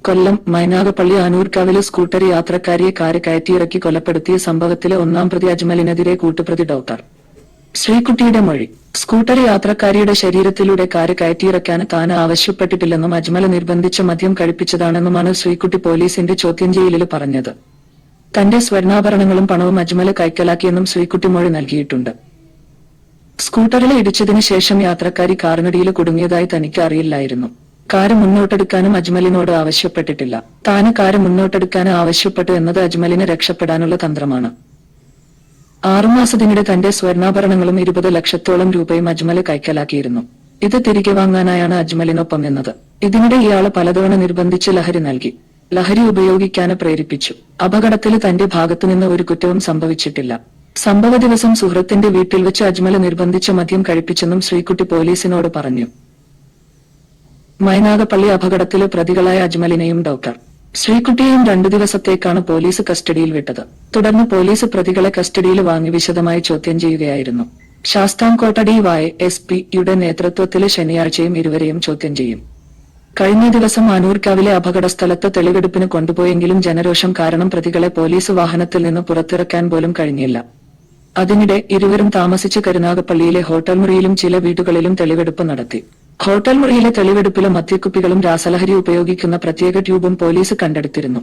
കൊല്ലം Mynagappally ആനൂർക്കാവിലെ scooter യാത്രക്കാരിയെ കാര് കയറ്റിയിറക്കി കൊലപ്പെടുത്തിയ സംഭവത്തിലെ ഒന്നാം പ്രതി അജ്മലിനെതിരെ കൂട്ടുപ്രതി ഡോക്ടർ ശ്രീകുട്ടിയുടെ മൊഴി. സ്കൂട്ടർ യാത്രക്കാരിയുടെ ശരീരത്തിലൂടെ കാര് കയറ്റിയിറക്കാൻ താൻ ആവശ്യപ്പെട്ടിട്ടില്ലെന്നും അജ്മൽ നിർബന്ധിച്ച് മദ്യം കഴിപ്പിച്ചതാണെന്നുമാണ് ശ്രീകുട്ടി പോലീസിന്റെ ചോദ്യം ചെയ്യലിൽ പറഞ്ഞത്. തന്റെ സ്വർണ്ണാഭരണങ്ങളും പണവും അജ്മൽ കൈക്കലാക്കിയെന്നും ശ്രീകുട്ടി മൊഴി നൽകിയിട്ടുണ്ട്. സ്കൂട്ടറിൽ ഇടിച്ചതിനു ശേഷം യാത്രക്കാരി കാറിനടിയിൽ കുടുങ്ങിയതായി തനിക്ക് അറിയില്ലായിരുന്നു. കാര് മുന്നോട്ടെടുക്കാനും അജ്മലിനോട് ആവശ്യപ്പെട്ടിട്ടില്ല. താന് കാര് മുന്നോട്ടെടുക്കാൻ ആവശ്യപ്പെട്ടു എന്നത് അജ്മലിന് രക്ഷപ്പെടാനുള്ള തന്ത്രമാണ്. 6 മാസത്തിനിടെ തന്റെ സ്വർണ്ണാഭരണങ്ങളും 20 ലക്ഷത്തോളം രൂപയും അജ്മൽ കൈക്കലാക്കിയിരുന്നു. ഇത് തിരികെ വാങ്ങാനായാണ് അജ്മലിനൊപ്പം നിന്നത്. ഇതിനിടെ ഇയാള് പലതവണ നിർബന്ധിച്ച് ലഹരി നൽകി. ലഹരി ഉപയോഗിക്കാന് പ്രേരിപ്പിച്ചു. അപകടത്തിൽ തന്റെ ഭാഗത്തുനിന്ന് ഒരു കുറ്റവും സംഭവിച്ചിട്ടില്ല. സംഭവ ദിവസം സുഹൃത്തിന്റെ വീട്ടിൽ വെച്ച് അജ്മൽ നിർബന്ധിച്ച് മദ്യം കഴിപ്പിച്ചെന്നും ശ്രീകുട്ടി പോലീസിനോട് പറഞ്ഞു. മൈനാഗപ്പള്ളി അപകടത്തിലെ പ്രതികളായ അജ്മലിനെയും ഡോക്ടർ ശ്രീകുട്ടിയെയും 2 ദിവസത്തേക്കാണ് പോലീസ് കസ്റ്റഡിയിൽ വിട്ടത്. തുടർന്ന് പോലീസ് പ്രതികളെ കസ്റ്റഡിയിൽ വാങ്ങി വിശദമായി ചോദ്യം ചെയ്യുകയായിരുന്നു. ശാസ്താംകോട്ട DYSP-യുടെ നേതൃത്വത്തിൽ ശനിയാഴ്ചയും ഇരുവരെയും ചോദ്യം ചെയ്യും. കഴിഞ്ഞ ദിവസം ആനൂർക്കാവിലെ അപകടസ്ഥലത്ത് തെളിവെടുപ്പിന് കൊണ്ടുപോയെങ്കിലും ജനരോഷം കാരണം പ്രതികളെ പോലീസ് വാഹനത്തിൽ നിന്ന് പുറത്തിറക്കാൻ പോലും കഴിഞ്ഞില്ല. അതിനിടെ ഇരുവരും താമസിച്ച് കരുനാഗപ്പള്ളിയിലെ ഹോട്ടൽ മുറിയിലും ചില വീടുകളിലും തെളിവെടുപ്പ് നടത്തി. ഹോട്ടൽ മുറിയിലെ തെളിവെടുപ്പിലും മദ്യക്കുപ്പികളും രാസലഹരി ഉപയോഗിക്കുന്ന പ്രത്യേക ട്യൂബും പോലീസ് കണ്ടെടുത്തിരുന്നു.